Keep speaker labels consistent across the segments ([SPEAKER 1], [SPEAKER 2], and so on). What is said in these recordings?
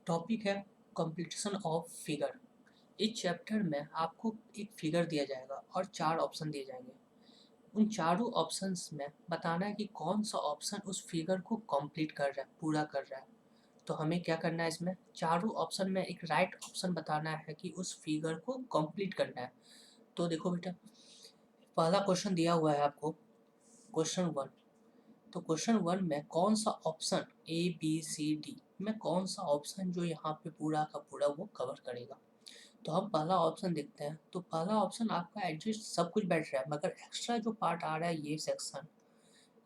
[SPEAKER 1] Topic है completion of figure. इस chapter में आपको एक फिगर दिया जाएगा और 4 ऑप्शन दिए जाएंगे। उन चारों ऑप्शंस में बताना है कि कौन सा ऑप्शन उस फिगर को कंप्लीट कर रहा है, पूरा कर रहा है। तो हमें क्या करना है, इसमें चारों ऑप्शन में एक राइट ऑप्शन बताना है कि उस फिगर को कंप्लीट करना है। तो देखो बेटा, पहला क्वेश्चन दिया हुआ है आपको, क्वेश्चन 1। तो क्वेश्चन 1 में कौन सा option A B C D में कौन सा ऑप्शन जो यहाँ पे पूरा का पूरा वो कवर करेगा। तो हम पहला ऑप्शन देखते हैं। तो पहला ऑप्शन आपका एडजस्ट सब कुछ बैठ रहा है, मगर एक्स्ट्रा जो पार्ट आ रहा है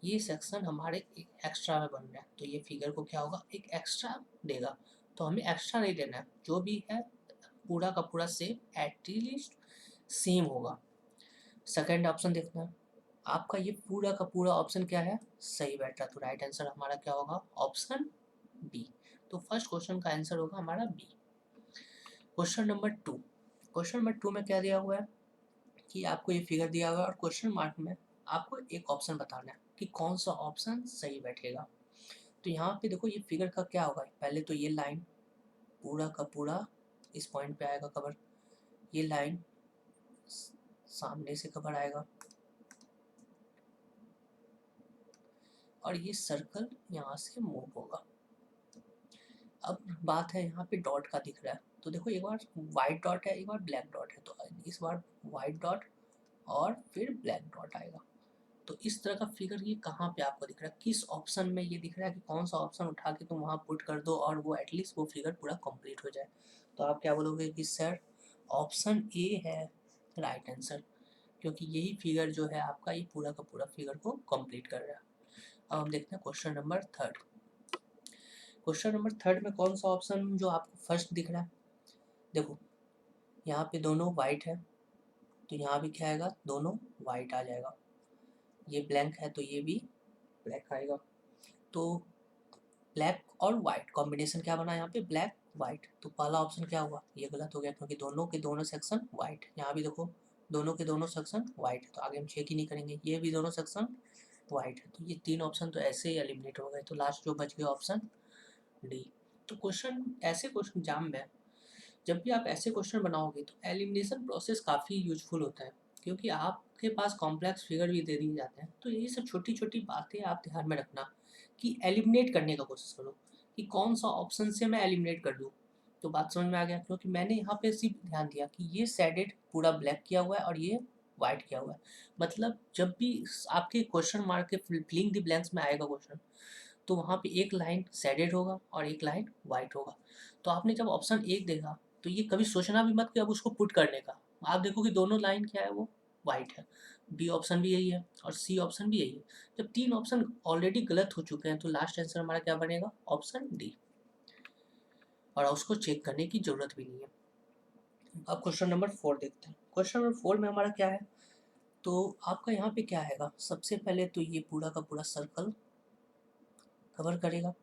[SPEAKER 1] ये सेक्शन हमारे एक एक्स्ट्रा में बन रहा है। तो ये फिगर को क्या होगा, एक एक्स्ट्रा देगा। तो हमें एक्स्ट्रा नहीं देना है, जो भी है पूरा का पूरा सेम एटलीस्ट सेम होगा। सेकेंड ऑप्शन देखना है आपका, ये पूरा का पूरा ऑप्शन क्या है, सही बैठ रहा है। तो राइट आंसर हमारा क्या होगा, ऑप्शन बी। तो फर्स्ट क्वेश्चन का आंसर होगा हमारा B. Question number 2। Question number 2 में क्या दिया हुआ है कि आपको ये फिगर दिया हुआ है और क्वेश्चन मार्क में आपको एक ऑप्शन बताना है कि कौन सा ऑप्शन सही बैठेगा। तो यहाँ पे देखो, ये फिगर का क्या होगा, पहले तो ये लाइन पूरा का पूरा इस पॉइंट पे आएगा कवर, ये लाइन सामने से कवर आएगा और ये सर्कल यहाँ से मूव होगा। अब बात है यहाँ पे डॉट का दिख रहा है। तो देखो, एक बार वाइट डॉट है, एक बार ब्लैक डॉट है। तो इस बार वाइट डॉट और फिर ब्लैक डॉट आएगा। तो इस तरह का फिगर ये कहाँ पे आपको दिख रहा है, किस ऑप्शन में ये दिख रहा है कि कौन सा ऑप्शन उठा के तुम वहाँ पुट कर दो और वो एटलीस्ट वो फिगर पूरा कंप्लीट हो जाए। तो आप क्या बोलोगे कि सर ऑप्शन ए है राइट आंसर, क्योंकि यही फिगर जो है आपका ये पूरा का पूरा फिगर को कंप्लीट कर रहा है। अब हम देखते हैं क्वेश्चन नंबर 3। क्वेश्चन नंबर 3 में कौन सा ऑप्शन जो आपको फर्स्ट दिख रहा है, देखो यहाँ पे दोनों वाइट है, तो यहाँ भी क्या आएगा, दोनों वाइट आ जाएगा। ये ब्लैंक है तो ये भी ब्लैक आएगा। तो ब्लैक और वाइट कॉम्बिनेशन क्या बना यहाँ पे, ब्लैक वाइट। तो पहला ऑप्शन क्या हुआ, ये गलत हो गया, क्योंकि दोनों के दोनों सेक्शन वाइट। यहाँ भी देखो दोनों के दोनों सेक्शन वाइट है, तो आगे हम चेक ही नहीं करेंगे, ये भी दोनों सेक्शन वाइट है। तो ये 3 ऑप्शन तो ऐसे ही एलिमिनेट हो गए। तो लास्ट जो बच गया ऑप्शन डी। तो क्वेश्चन, ऐसे क्वेश्चन एग्जाम में जब भी आप ऐसे क्वेश्चन बनाओगे तो एलिमिनेशन प्रोसेस काफ़ी यूजफुल होता है, क्योंकि आपके पास कॉम्प्लेक्स फिगर भी दे दिए जाते हैं। तो यही सब छोटी छोटी बातें आप ध्यान में रखना कि एलिमिनेट करने का कोशिश करो कि कौन सा ऑप्शन से मैं एलिमिनेट कर दूँ। तो बात समझ में आ गया, क्योंकि मैंने यहाँ पे सिर्फ ध्यान दिया कि ये शेडेड पूरा ब्लैक किया हुआ है और ये वाइट किया हुआ है। मतलब जब भी आपके क्वेश्चन मार्क के फिलिंग द ब्लैंक्स में आएगा क्वेश्चन, तो वहाँ पे एक लाइन शेडेड होगा और एक लाइन वाइट होगा। तो आपने जब ऑप्शन एक देखा तो ये कभी सोचना भी मत कि अब उसको पुट करने का। आप देखो कि दोनों लाइन क्या है, वो वाइट है। बी ऑप्शन भी यही है और सी ऑप्शन भी यही है। जब 3 ऑप्शन ऑलरेडी गलत हो चुके हैं तो लास्ट आंसर हमारा क्या बनेगा, ऑप्शन डी। और उसको चेक करने की जरूरत भी नहीं है। अब क्वेश्चन नंबर 4 देखते हैं। क्वेश्चन नंबर 4 में हमारा क्या है, तो आपका यहाँ पे क्या आएगा, सबसे पहले तो ये पूरा का पूरा सर्कल कवर करेगा।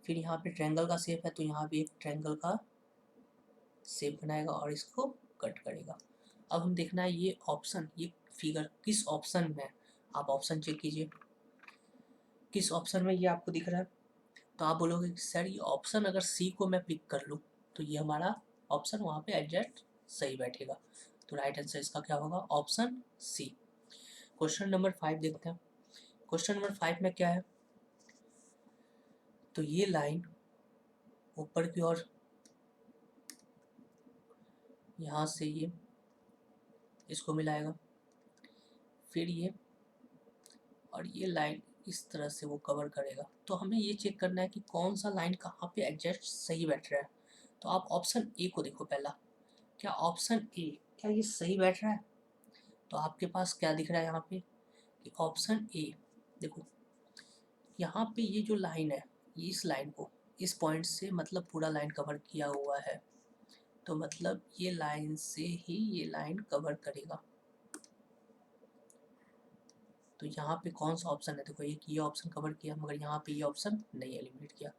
[SPEAKER 1] फिर यहाँ पे ट्रायंगल का शेप है, तो यहाँ भी एक ट्रायंगल का शेप बनाएगा और इसको कट करेगा। अब हम देखना है ये ऑप्शन, ये फिगर किस ऑप्शन में, आप ऑप्शन चेक कीजिए किस ऑप्शन में ये आपको दिख रहा है। तो आप बोलोगे कि सर ये ऑप्शन अगर सी को मैं पिक कर लूँ तो ये हमारा ऑप्शन वहाँ पे एग्जैक्ट सही बैठेगा। तो राइट आंसर इसका क्या होगा, ऑप्शन सी। क्वेश्चन नंबर 5 देखते हैं। क्वेश्चन नंबर 5 में क्या है, तो ये लाइन ऊपर की ओर यहाँ से ये इसको मिलाएगा, फिर ये और ये लाइन इस तरह से वो कवर करेगा। तो हमें ये चेक करना है कि कौन सा लाइन कहाँ पे एडजस्ट सही बैठ रहा है। तो आप ऑप्शन ए को देखो पहला, क्या ऑप्शन ए, क्या ये सही बैठ रहा है। तो आपके पास क्या दिख रहा है यहाँ पे कि ऑप्शन ए, देखो यहाँ पे ये जो लाइन है, ये इस लाइन को इस पॉइंट से मतलब पूरा लाइन कवर किया हुआ है। तो मतलब ये लाइन से ही ये लाइन कवर करेगा। तो यहाँ पे कौन सा ऑप्शन है, देखो एक ये ऑप्शन कवर किया, मगर यहाँ पे ये ऑप्शन नहीं एलिमिनेट किया।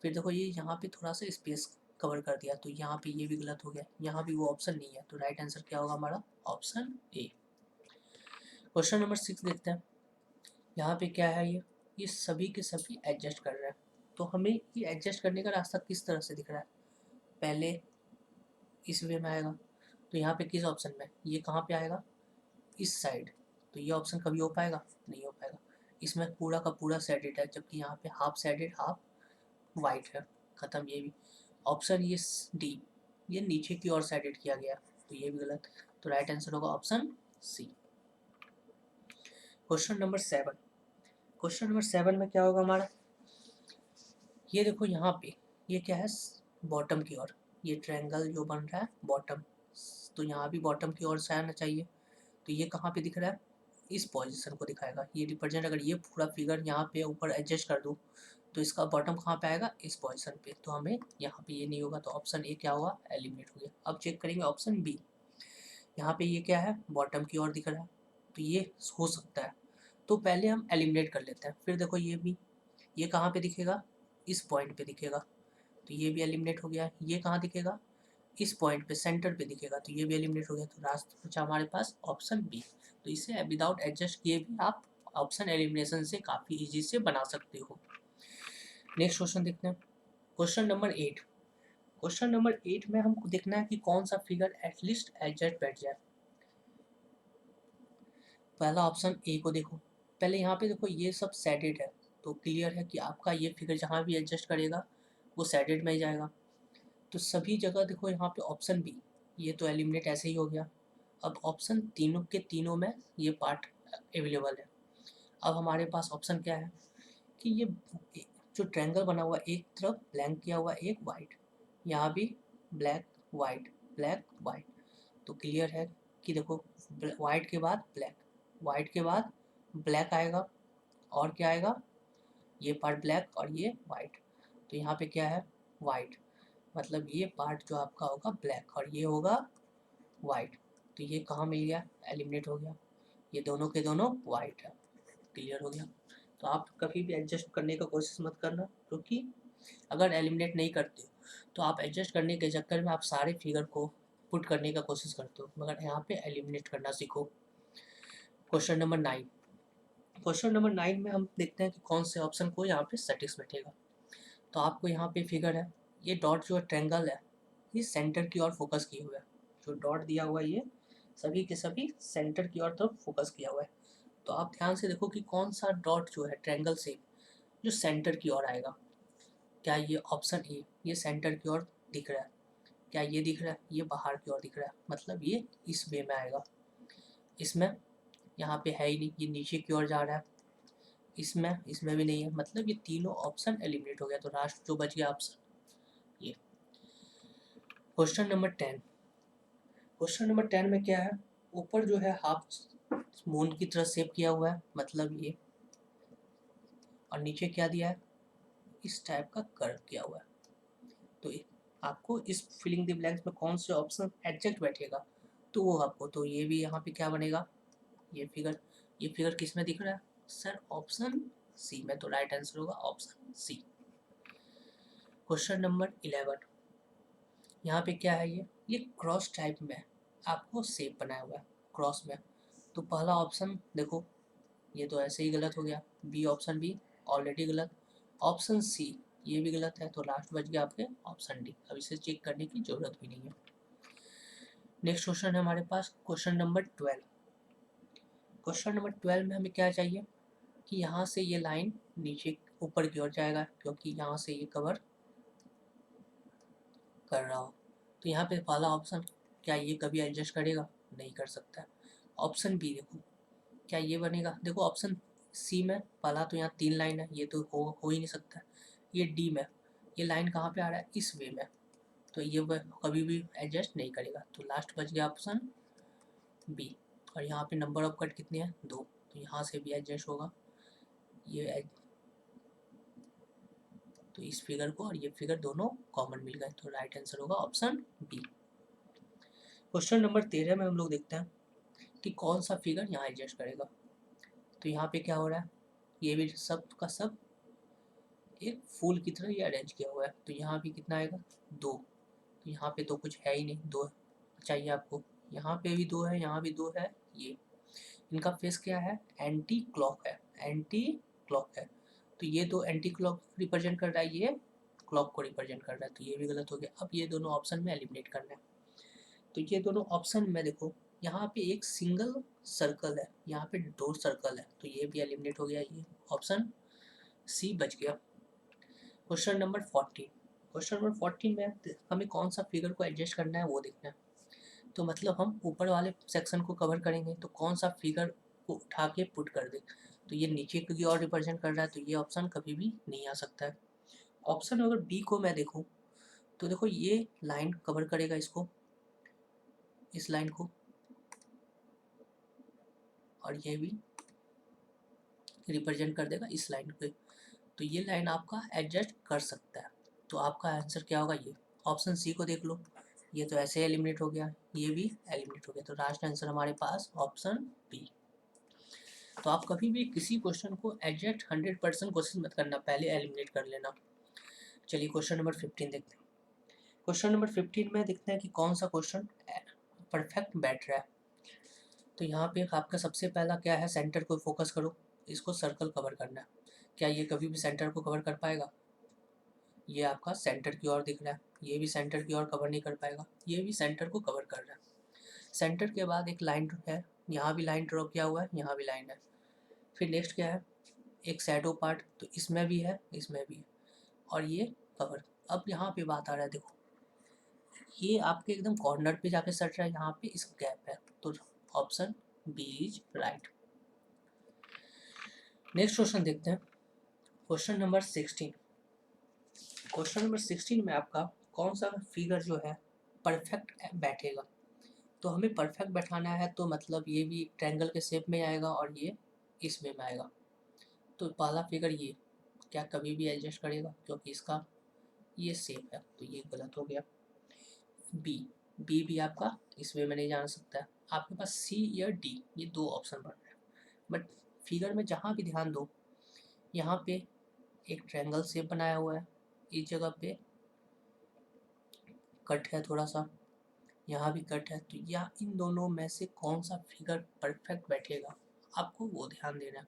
[SPEAKER 1] फिर देखो ये यहाँ पे थोड़ा सा स्पेस कवर कर दिया, तो यहाँ पे ये भी गलत हो गया, यहाँ भी वो ऑप्शन नहीं है। तो राइट आंसर क्या होगा हमारा, ऑप्शन ए। क्वेश्चन नंबर 6 देखते हैं। यहाँ पे क्या है, ये सभी के सभी एडजस्ट कर रहे हैं। तो हमें ये एडजस्ट करने का रास्ता किस तरह से दिख रहा है, पहले इस वे में आएगा, तो यहाँ पे किस ऑप्शन में, ये कहाँ पे आएगा, इस साइड, तो ये ऑप्शन कभी हो पाएगा, नहीं हो पाएगा। इसमें पूरा का पूरा शेडेड है, जबकि यहाँ पे हाफ शेडेड हाफ वाइट है, खत्म ये भी। ऑप्शन ये डी, ये नीचे की ओर शेडेड किया गया, तो ये भी गलत, तो राइट आंसर होगा option C. Question number 7, question number 7 में क्या होगा हमारा, ये देखो यहाँ पे ये क्या है, बॉटम की ओर, ये ट्रायंगल जो बन रहा है बॉटम, तो यहाँ भी बॉटम की ओर से आना चाहिए, तो ये कहाँ पे दिख रहा है, इस पोजीशन को दिखाएगा, ये रिप्रेजेंट, अगर ये पूरा फिगर यहाँ पे ऊपर एडजस्ट कर दूँ तो इसका बॉटम कहाँ पे आएगा, इस पोजीशन पे, तो हमें यहाँ पे ये नहीं होगा, तो ऑप्शन ए क्या हुआ, एलिमिनेट हो गया। अब चेक करेंगे ऑप्शन बी, यहाँ पे ये क्या है, बॉटम की ओर दिख रहा है, तो ये हो सकता है, तो पहले हम एलिमिनेट कर लेते हैं, फिर देखो ये भी, ये कहाँ पे दिखेगा, इस पॉइंट पे दिखेगा, तो ये भी एलिमिनेट हो गया। ये कहाँ दिखेगा, इस पॉइंट पे सेंटर पे दिखेगा, तो ये भी एलिमिनेट हो गया, तो लास्ट बचा हमारे पास ऑप्शन बी। तो इसे विदाउट एडजस्ट किए भी आप ऑप्शन एलिमिनेशन से काफ़ी इजी से बना सकते हो। नेक्स्ट क्वेश्चन देखते हैं, क्वेश्चन नंबर 8। क्वेश्चन नंबर 8 में हमको देखना है कि कौन सा फिगर एटलीस्ट एडजस्ट बैठ जाए। पहला ऑप्शन ए को देखो, पहले यहाँ पे देखो ये सब सैडेड है, तो क्लियर है कि आपका ये फिगर जहाँ भी एडजस्ट करेगा वो सैडेड में ही जाएगा, तो सभी जगह देखो यहाँ पे ऑप्शन बी, ये तो एलिमिनेट ऐसे ही हो गया। अब ऑप्शन तीनों के तीनों में ये पार्ट अवेलेबल है। अब हमारे पास ऑप्शन क्या है कि ये जो ट्रायंगल बना हुआ, एक तरफ ब्लैंक किया हुआ, एक वाइट, यहाँ भी ब्लैक वाइट ब्लैक वाइट, तो क्लियर है कि देखो वाइट के बाद ब्लैक, वाइट के बाद ब्लैक आएगा, और क्या आएगा, ये पार्ट ब्लैक और ये वाइट, तो यहाँ पे क्या है, वाइट, मतलब ये पार्ट जो आपका होगा ब्लैक और ये होगा वाइट, तो ये कहाँ मिल गया, एलिमिनेट हो गया, ये दोनों के दोनों वाइट है, क्लियर हो गया। तो आप कभी भी एडजस्ट करने का कोशिश मत करना, क्योंकि अगर एलिमिनेट नहीं करते हो तो आप एडजस्ट करने के चक्कर में आप सारे फिगर को पुट करने का कोशिश करते हो, मगर यहाँ पे एलिमिनेट करना सीखो। क्वेश्चन नंबर 9, क्वेश्चन नंबर 9 में हम देखते हैं कि कौन से ऑप्शन को यहाँ पे सटिक्स बैठेगा। तो आपको यहाँ पे फिगर है, ये डॉट जो ट्रायंगल है ये सेंटर की ओर फोकस किए हुए है, जो डॉट दिया हुआ है ये सभी के सभी सेंटर की ओर तरफ फोकस किया हुआ है, तो आप ध्यान से देखो कि कौन सा डॉट जो है ट्रायंगल शेप जो सेंटर की ओर आएगा। क्या ये ऑप्शन ए, ये सेंटर की ओर दिख रहा है, क्या ये दिख रहा है, ये बाहर की ओर दिख रहा है, मतलब ये इस वे में आएगा, इसमें यहाँ पे है ही नहीं, ये नीचे की ओर जा रहा है, इसमें भी नहीं है, मतलब ये तीनों ऑप्शन एलिमिनेट हो गया, तो लास्ट जो बच गया ऑप्शन ये। क्वेश्चन नंबर 10, क्वेश्चन नंबर 10 में क्या है, ऊपर जो है हाफ मून की तरह शेप किया हुआ है, मतलब ये, और नीचे क्या दिया है, इस टाइप का कर्व किया हुआ है, तो आपको इस फिलिंग द ब्लैंक्स में कौन से ऑप्शन एग्जैक्ट बैठेगा, तो वो आपको, तो ये भी यहाँ पे क्या बनेगा, ये फिगर किस में दिख रहा है सर, ऑप्शन सी में, तो राइट आंसर होगा ऑप्शन सी। क्वेश्चन नंबर 11, यहाँ पे क्या है, ये क्रॉस टाइप में आपको शेप बनाया हुआ है क्रॉस में, तो पहला ऑप्शन देखो ये तो ऐसे ही गलत हो गया, बी ऑप्शन बी ऑलरेडी गलत, ऑप्शन सी ये भी गलत है, तो लास्ट बच गया आपके ऑप्शन डी, अब इसे चेक करने की जरूरत भी नहीं है। नेक्स्ट क्वेश्चन है हमारे पास क्वेश्चन नंबर 12, क्वेश्चन नंबर 12 में हमें क्या चाहिए कि यहाँ से ये लाइन नीचे ऊपर की ओर जाएगा, क्योंकि यहाँ से ये कवर कर रहा हो, तो यहाँ पे पहला ऑप्शन, क्या ये कभी एडजस्ट करेगा, नहीं कर सकता। ऑप्शन बी देखो क्या ये बनेगा, देखो ऑप्शन सी में पहला तो यहाँ 3 लाइन है, ये तो हो ही नहीं सकता। ये डी में ये लाइन कहाँ पे आ रहा है, इस वे में, तो ये कभी भी एडजस्ट नहीं करेगा, तो लास्ट बच गया ऑप्शन बी। और यहाँ पे नंबर ऑफ कट कितने हैं, 2, तो यहाँ से भी एडजस्ट होगा, ये तो इस फिगर को और ये फिगर दोनों कॉमन मिल गए, तो राइट आंसर होगा ऑप्शन बी। क्वेश्चन नंबर 13 में हम लोग देखते हैं कि कौन सा फिगर यहाँ एडजस्ट करेगा, तो यहाँ पे क्या हो रहा है, ये भी सब का सब एक फूल की तरह ये अरेंज किया हुआ है, तो यहाँ भी कितना आएगा, 2, तो यहाँ पे तो कुछ है ही नहीं, 2 चाहिए आपको, यहाँ पे भी 2 है, यहाँ भी 2 है, ये इनका फेस क्या है, एंटी क्लॉक है, एंटी क्लॉक है, तो ये तो एंटी क्लॉक रिप्रेजेंट कर रहा है, ये क्लॉक को रिप्रेजेंट कर रहा है, तो ये भी गलत हो गया। अब ये दोनों ऑप्शन में एलिमिनेट करना है, तो ये दोनों ऑप्शन में देखो यहाँ पे एक सिंगल सर्कल है, यहाँ पे 2 सर्कल है, तो ये भी एलिमिनेट हो गया, ये ऑप्शन सी बच गया। क्वेश्चन नंबर 14, क्वेश्चन नंबर 14 में हमें कौन सा फिगर को एडजस्ट करना है वो देखना है। तो मतलब हम ऊपर वाले सेक्शन को कवर करेंगे तो कौन सा फिगर को उठा के पुट कर दे, तो ये नीचे की ओर रिप्रेजेंट कर रहा है, तो ये ऑप्शन कभी भी नहीं आ सकता है। ऑप्शन अगर बी को मैं देखूं तो देखो ये लाइन कवर करेगा इसको, इस लाइन को, और ये भी रिप्रेजेंट कर देगा इस लाइन पे, तो ये लाइन आपका एडजस्ट कर सकता है। तो आपका आंसर क्या होगा, ये ऑप्शन सी को देख लो, ये तो ऐसे एलिमिनेट हो गया, ये भी एलिमिनेट हो गया, तो लास्ट आंसर हमारे पास ऑप्शन बी। तो आप कभी भी किसी क्वेश्चन को एग्जैक्ट 100% कोशिश मत करना, पहले एलिमिनेट कर लेना। चलिए क्वेश्चन नंबर 15 देखते हैं। क्वेश्चन नंबर 15 में देखते हैं कि कौन सा क्वेश्चन परफेक्ट बैठ रहा है। तो यहाँ पे आपका सबसे पहला क्या है, सेंटर को फोकस करो, इसको सर्कल कवर करना है। क्या ये कभी भी सेंटर को कवर कर पाएगा, ये आपका सेंटर की ओर दिख रहा है, ये भी सेंटर की ओर कवर नहीं कर पाएगा, ये भी सेंटर को कवर कर रहा है। सेंटर के बाद एक लाइन है, यहाँ भी लाइन ड्रॉ किया हुआ है, यहाँ भी लाइन है। फिर नेक्स्ट क्या है, एक शैडो पार्ट, तो इसमें भी है, इसमें भी है, और ये कवर। अब यहाँ पे बात आ रहा है, देखो ये आपके एकदम कॉर्नर पे जाके सट रहा है, यहाँ पे इस गैप है, तो option B is right. Next question देखते हैं, क्वेश्चन नंबर 16। क्वेश्चन नंबर 16 में आपका कौन सा फिगर जो है परफेक्ट बैठेगा। तो हमें परफेक्ट बैठाना है, तो मतलब ये भी ट्रायंगल के शेप में आएगा और ये इसमें में आएगा। तो पहला फिगर ये क्या कभी भी एडजस्ट करेगा, क्योंकि इसका ये शेप है, तो ये गलत हो गया। बी, बी भी आपका इसमें में नहीं जान सकता है। आपके पास सी या डी, ये दो ऑप्शन बन रहे हैं, बट फिगर में जहाँ भी ध्यान दो, यहाँ पे एक ट्रायंगल शेप बनाया हुआ है, इस जगह पे कट है थोड़ा सा, यहाँ भी कट है, तो या इन दोनों में से कौन सा फिगर परफेक्ट बैठेगा, आपको वो ध्यान देना है।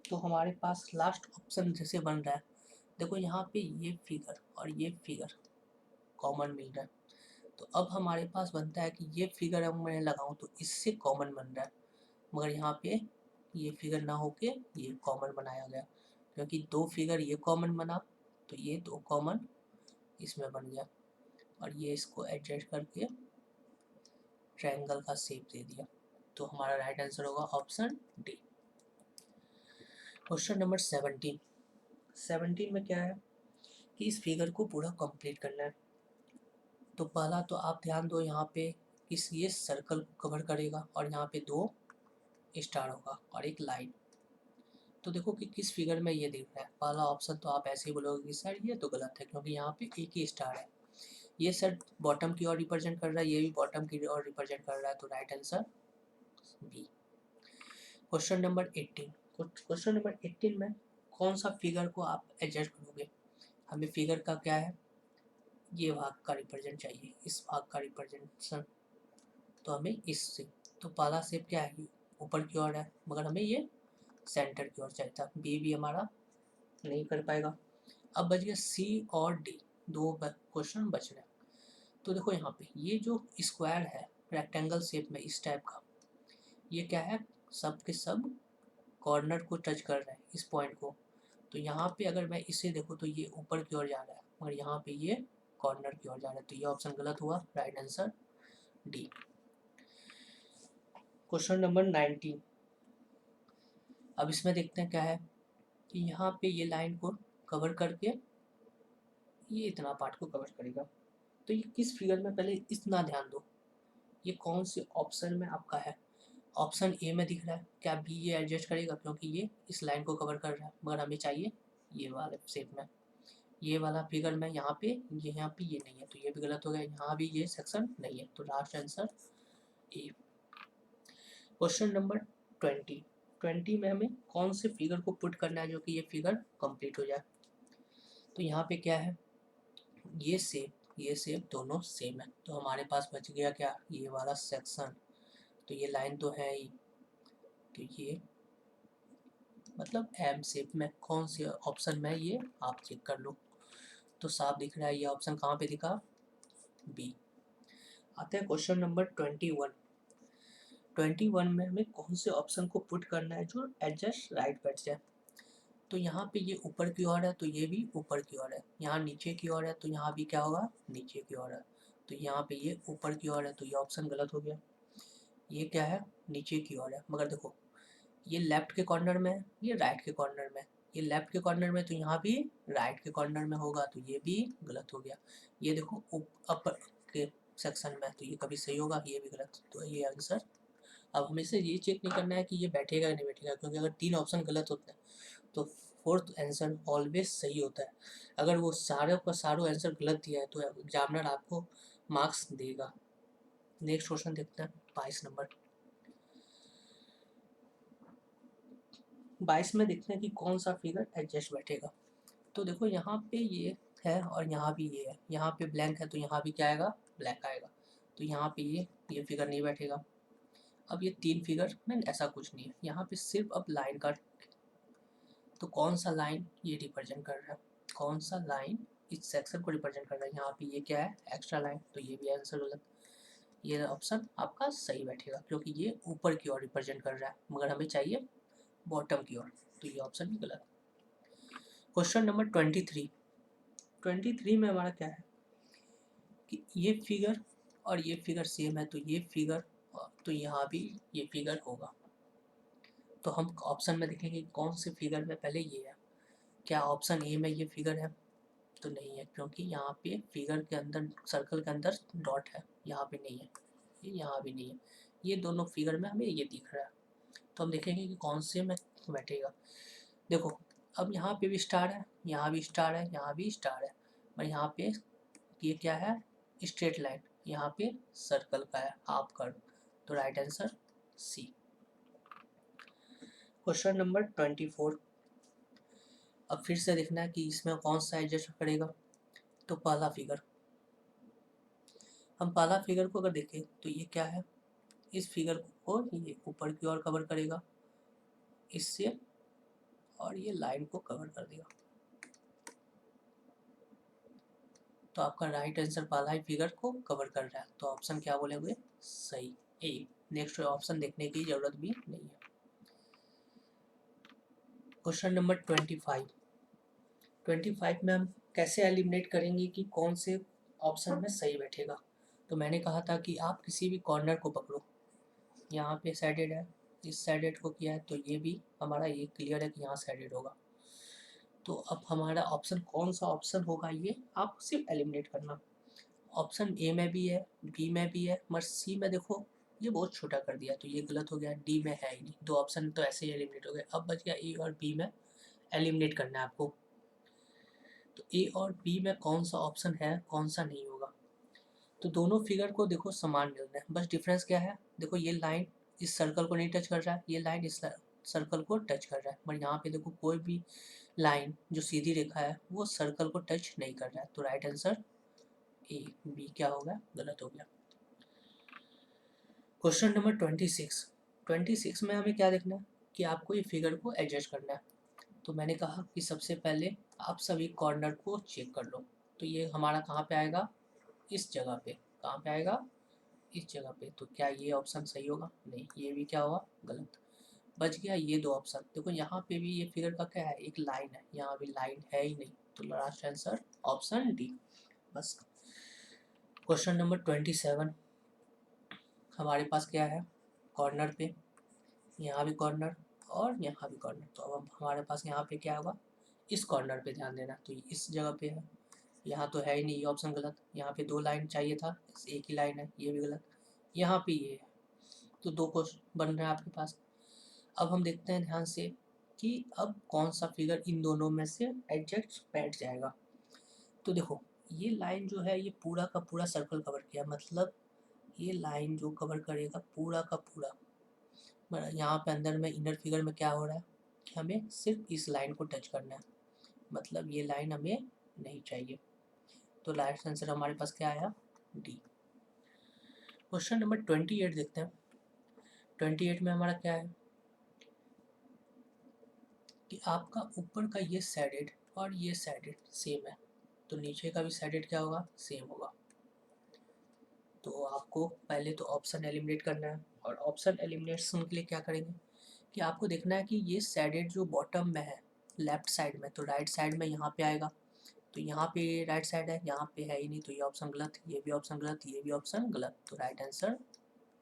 [SPEAKER 1] तो हमारे पास लास्ट ऑप्शन जैसे बन रहा है, देखो यहाँ पे ये फिगर और ये फिगर कॉमन मिल रहा है, तो अब हमारे पास बनता है कि ये फिगर अब मैं लगाऊं तो इससे कॉमन बन रहा है, मगर यहाँ पे ये फिगर ना होके ये कॉमन बनाया गया, क्योंकि दो फिगर ये कॉमन बना, तो ये दो कॉमन इसमें बन गया, और ये इसको एडजस्ट करके ट्रायंगल का शेप दे दिया। तो हमारा राइट आंसर होगा ऑप्शन डी। Question number 17। 17 में क्या है कि इस फिगर को पूरा कंप्लीट करना है। तो पहला तो आप ध्यान दो, यहाँ पे इस ये सर्कल को कवर करेगा और यहाँ पे 2 स्टार होगा और एक लाइन। तो देखो कि किस फिगर में ये दिख रहा है। पहला ऑप्शन तो आप ऐसे ही बोलोगे कि सर ये तो गलत है, क्योंकि यहाँ पे एक ही स्टार है। ये सर बॉटम की ओर रिप्रेजेंट कर रहा है, ये भी बॉटम की ओर रिप्रेजेंट कर रहा है, तो right answer B. Question number 18। Question number 18 में कौन सा फिगर को आप एडजस्ट करोगे। हमें फिगर का क्या है, ये भाग का रिप्रेजेंट चाहिए, इस भाग का रिप्रेजेंटेशन, तो हमें इससे, तो पहला शेप क्या है, ऊपर की ओर है, मगर हमें ये सेंटर की ओर चाहिए था। बी भी हमारा नहीं कर पाएगा। अब बच गया सी और डी, दो क्वेश्चन बच रहे हैं। तो देखो यहाँ पे ये जो स्क्वायर है रेक्टेंगल शेप में इस टाइप का, ये क्या है, सब के सब कॉर्नर को टच कर रहे हैं, इस पॉइंट को। तो यहाँ पे अगर मैं इसे देखूँ तो ये ऊपर की ओर जा रहा है, मगर यहाँ पे ये कॉर्नर की ओर जा रहा है, तो ये ऑप्शन गलत हुआ, right answer D. Question number 19। अब इसमें देखते हैं क्या है कि यहाँ पे ये लाइन को कवर करके ये इतना पार्ट को कवर करेगा। तो ये किस फिगर में, पहले इतना ध्यान दो, ये कौन से ऑप्शन में आपका है। ऑप्शन ए में दिख रहा है, क्या बी ये एडजस्ट करेगा, क्योंकि ये इस लाइन को कवर कर रहा है, मगर हमें चाहिए ये वाले शेप में, ये वाला फिगर में यहाँ पे यहाँ पे ये नहीं है, तो ये भी गलत हो गया, यहाँ भी ये सेक्शन नहीं है, तो last answer A. Question number 20। 20 में हमें कौन से फिगर को पुट करना है जो कि ये फिगर कंप्लीट हो जाए। तो यहाँ पे क्या है, ये शेप दोनों सेम है, तो हमारे पास बच गया क्या, ये वाला सेक्शन। तो ये लाइन तो है ही, तो ये मतलब एम शेप में। कौन से ऑप्शन में ये आप चेक कर लो। तो साफ दिख रहा है ये ऑप्शन कहाँ पे दिखा, बी। आते हैं क्वेश्चन नंबर 21। 21 में हमें कौन से ऑप्शन को पुट करना है जो एडजस्ट राइट बैठ जाए। तो यहाँ पे ये ऊपर की ओर है तो ये भी ऊपर की ओर है, यहाँ नीचे की ओर है तो यहाँ भी क्या होगा, नीचे की ओर है। तो यहाँ पे ये ऊपर की ओर है तो ये ऑप्शन गलत हो गया। ये क्या है, नीचे की ओर है। मगर देखो ये लेफ्ट के कॉर्नर में है, ये राइट के कॉर्नर में। ये लेफ्ट के कॉर्नर में तो यहाँ भी राइट के कॉर्नर में होगा, तो ये भी गलत हो गया। ये देखो अपर के सेक्शन में, तो ये कभी सही होगा, ये भी गलत। तो ये आंसर। अब हमें से ये चेक नहीं करना है कि ये बैठेगा या नहीं बैठेगा, क्योंकि अगर 3 ऑप्शन गलत होते हैं तो 4th आंसर ऑलवेज सही होता है। अगर वो सारे का सारों आंसर गलत दिया है तो एग्जामिनर आपको मार्क्स देगा। नेक्स्ट क्वेश्चन देखते हैं 22 नंबर। 22 में देखते हैं कि कौन सा फिगर एडजस्ट बैठेगा। तो देखो यहाँ पे ये है और यहाँ भी ये है, यहाँ पे ब्लैंक है तो यहाँ भी क्या आएगा, ब्लैक आएगा। तो यहाँ पे ये फिगर नहीं बैठेगा। अब ये 3 फिगर में ऐसा कुछ नहीं है, यहाँ पे सिर्फ अब लाइन का। तो कौन सा लाइन ये रिप्रेजेंट कर रहा है, कौन सा लाइन इस सेक्शन को रिप्रेजेंट कर रहा है। यहाँ पे ये क्या है, एक्स्ट्रा लाइन। तो ये भी आंसर गलत। ये ऑप्शन आपका सही बैठेगा क्योंकि ये ऊपर की ओर रिप्रेजेंट कर रहा है, मगर हमें चाहिए बॉटम की ओर। तो ये ऑप्शन भी गलत। Question number 23। 23 में हमारा क्या है कि ये फिगर और ये फिगर सेम है, तो ये फिगर, तो यहाँ भी ये फिगर होगा। तो हम ऑप्शन में देखेंगे कौन से फिगर में पहले ये है। क्या ऑप्शन ए में ये फिगर है, तो नहीं है, क्योंकि यहाँ पे फिगर के अंदर सर्कल के अंदर डॉट है, यहाँ पे नहीं है, ये यहाँ भी नहीं है। ये दोनों फिगर में हमें ये दिख रहा है। तो हम देखेंगे कि कौन से में बैठेगा। देखो अब यहाँ पे भी स्टार है, यहाँ भी स्टार है, यहाँ भी स्टार है, और यहाँ पे ये क्या है, स्ट्रेट लाइन। यहाँ पे सर्कल का है, हाफ कर्व। तो right answer C. Question number 24। अब फिर से देखना है कि इसमें कौन सा एडजस्ट करेगा। तो पहला फिगर, हम पहला फिगर को अगर देखें तो ये क्या है, इस फिगर को ये ऊपर की ओर कवर करेगा इससे, और ये लाइन को कवर कर देगा। तो आपका राइट आंसर पहला ही फिगर को कवर कर रहा है। तो ऑप्शन क्या बोलेंगे, सही, ए। नेक्स्ट ऑप्शन देखने की जरूरत भी नहीं है। Question number 25। 25 में हम कैसे एलिमिनेट करेंगे कि कौन से ऑप्शन में सही बैठेगा। तो मैंने कहा था कि आप किसी भी कॉर्नर को पकड़ो, यहाँ पे साइडेड है, इस साइडेड को किया है, तो ये भी हमारा ये क्लियर है कि यहाँ साइडेड होगा। तो अब हमारा ऑप्शन कौन सा ऑप्शन होगा, ये आप सिर्फ एलिमिनेट करना। ऑप्शन ए में भी है, बी में भी है, मगर सी में देखो ये बहुत छोटा कर दिया, तो ये गलत हो गया। डी में है ही नहीं, 2 ऑप्शन तो ऐसे ही एलिमिनेट हो गए। अब बच गया ए और बी में एलिमिनेट करना है आपको। तो ए और बी में कौन सा ऑप्शन है, कौन सा नहीं होगा। तो दोनों फिगर को देखो समान मिल रहा है, बस डिफरेंस क्या है, देखो ये लाइन इस सर्कल को नहीं टच कर रहा है, ये लाइन इस सर्कल को टच कर रहा है। पर यहाँ पे देखो कोई भी लाइन जो सीधी रेखा है वो सर्कल को टच नहीं कर रहा है। तो राइट आंसर ए, बी क्या होगा, गलत हो गया। Question number 26। 26 में हमें क्या देखना है कि आपको ये फिगर को एडजस्ट करना है। तो मैंने कहा कि सबसे पहले आप सभी कॉर्नर को चेक कर लो। तो ये हमारा कहाँ पे आएगा, इस जगह पे। कहाँ पे आएगा, इस जगह पे। तो क्या ये ऑप्शन सही होगा, नहीं, ये भी क्या होगा, गलत। बच गया ये 2 ऑप्शन। देखो यहाँ पे भी ये फिगर का क्या है, एक लाइन है, यहाँ भी लाइन है ही नहीं। तो लास्ट आंसर ऑप्शन डी, बस। Question number 27। हमारे पास क्या है, कॉर्नर पे, यहाँ भी कॉर्नर और यहाँ भी कॉर्नर। तो अब हमारे पास यहाँ पे क्या होगा, इस कॉर्नर पे ध्यान देना। तो इस जगह पे है, यहाँ तो है ही नहीं, ये ऑप्शन गलत। यहाँ पे 2 लाइन चाहिए था, एक ही लाइन है, ये भी गलत। यहाँ पे ये है, तो 2 क्वेश्चन बन रहे हैं आपके पास। अब हम देखते हैं ध्यान से कि अब कौन सा फिगर इन दोनों में से एडजस्ट बैठ जाएगा। तो देखो ये लाइन जो है ये पूरा का पूरा सर्कल कवर किया, मतलब ये लाइन जो कवर करेगा पूरा का पूरा। यहाँ पे अंदर में इनर फिगर में क्या हो रहा है कि हमें सिर्फ इस लाइन को टच करना है, मतलब ये लाइन हमें नहीं चाहिए। तो लास्ट आंसर हमारे पास क्या आया, डी। क्वेश्चन नंबर 28 देखते हैं। 28 में हमारा क्या है, कि आपका ऊपर का ये सैडेड और ये सैडेड सेम है, तो नीचे का भी सैडेड क्या होगा, सेम होगा। तो आपको पहले तो ऑप्शन एलिमिनेट करना है, और ऑप्शन एलिमिनेशन के लिए क्या करेंगे कि आपको देखना है कि ये सैडेड जो बॉटम में है लेफ्ट साइड में, तो राइट साइड में यहाँ पे आएगा, तो यहाँ पे राइट साइड है, यहाँ पे है ही नहीं, तो ये ऑप्शन गलत, ये भी ऑप्शन गलत, ये भी ऑप्शन गलत, तो राइट आंसर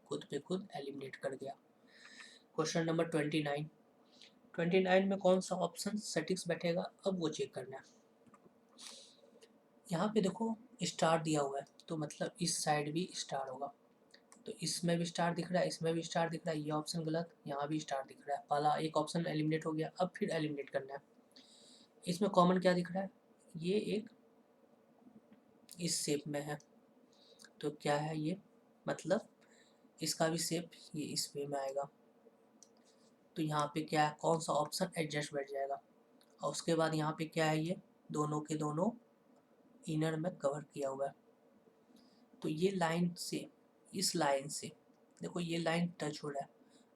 [SPEAKER 1] खुद पे खुद एलिमिनेट कर गया। क्वेश्चन नंबर 29 में कौन सा ऑप्शन सटिक्स बैठेगा, अब वो चेक करना है। यहाँ पे देखो स्टार दिया हुआ है, तो मतलब इस साइड भी स्टार होगा, तो इसमें भी स्टार दिख रहा है, इसमें भी स्टार दिख रहा है, ये ऑप्शन गलत, यहाँ भी स्टार दिख रहा है, पहला एक ऑप्शन एलिमिनेट हो गया। अब फिर एलिमिनेट करना है। इसमें कॉमन क्या दिख रहा है, ये एक इस शेप में है, तो क्या है ये, मतलब इसका भी शेप ये इस वे में आएगा, तो यहाँ पे क्या है, कौन सा ऑप्शन एडजस्ट बैठ जाएगा। और उसके बाद यहाँ पे क्या है, ये दोनों के दोनों इनर में कवर किया हुआ है, तो ये लाइन से इस लाइन से देखो ये लाइन टच हो रहा है,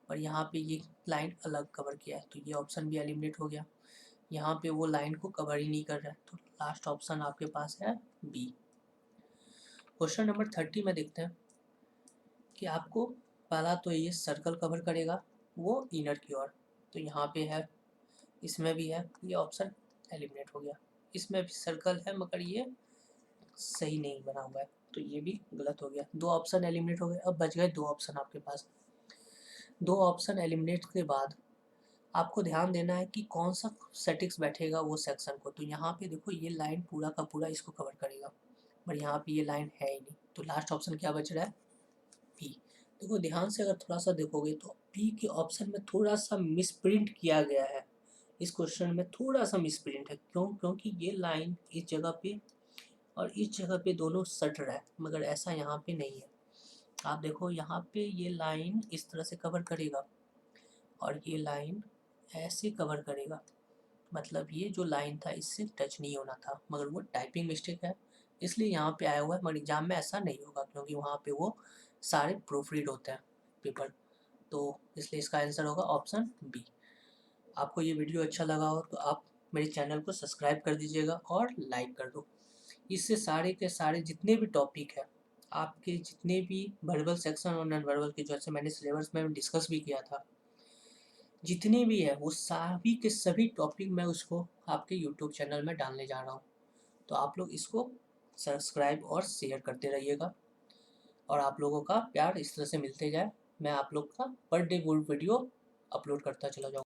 [SPEAKER 1] और यहाँ पे ये लाइन अलग कवर किया है, तो ये ऑप्शन भी एलिमिनेट हो गया। यहाँ पे वो लाइन को कवर ही नहीं कर रहा है, तो लास्ट ऑप्शन आपके पास है बी। क्वेश्चन नंबर 30 में देखते हैं कि आपको पहला तो ये सर्कल कवर करेगा वो इनर की ओर, तो यहाँ पे है, इसमें भी है, ये ऑप्शन एलिमिनेट हो गया। इसमें भी सर्कल है मगर ये सही नहीं बना हुआ है, तो ये भी गलत हो गया। दो ऑप्शन एलिमिनेट हो गए, अब बच गए दो ऑप्शन आपके पास। दो ऑप्शन एलिमिनेट के बाद आपको ध्यान देना है कि कौन सा सेटिक्स बैठेगा वो सेक्शन को, तो यहाँ पे देखो ये लाइन पूरा का पूरा इसको कवर करेगा, पर यहाँ पे ये लाइन है ही नहीं, तो लास्ट ऑप्शन क्या बच रहा है, पी। देखो ध्यान से अगर थोड़ा सा देखोगे तो पी के ऑप्शन में थोड़ा सा मिसप्रिंट किया गया है, इस क्वेश्चन में थोड़ा सा मिसप्रिंट है, क्यों, क्योंकि ये लाइन इस जगह पे और इस जगह पे दोनों सट रहा है, मगर ऐसा यहाँ पे नहीं है। आप देखो यहाँ पे ये लाइन इस तरह से कवर करेगा और ये लाइन ऐसे कवर करेगा, मतलब ये जो लाइन था इससे टच नहीं होना था, मगर वो टाइपिंग मिस्टेक है इसलिए यहाँ पे आया हुआ है, मगर एग्जाम में ऐसा नहीं होगा क्योंकि वहाँ पे वो सारे प्रूफ रीड होते हैं पेपर, तो इसलिए इसका आंसर होगा ऑप्शन बी। आपको ये वीडियो अच्छा लगा हो तो आप मेरे चैनल को सब्सक्राइब कर दीजिएगा और लाइक कर दो। इससे सारे के सारे जितने भी टॉपिक है, आपके जितने भी वर्बल सेक्शन और नॉन वर्बल के, जैसे मैंने सिलेबस में डिस्कस भी किया था, जितने भी है वो सभी के सभी टॉपिक मैं उसको आपके यूट्यूब चैनल में डालने जा रहा हूँ, तो आप लोग इसको सब्सक्राइब और शेयर करते रहिएगा, और आप लोगों का प्यार इस तरह से मिलते जाए, मैं आप लोग का पर डे वीडियो अपलोड करता चला जाऊँ।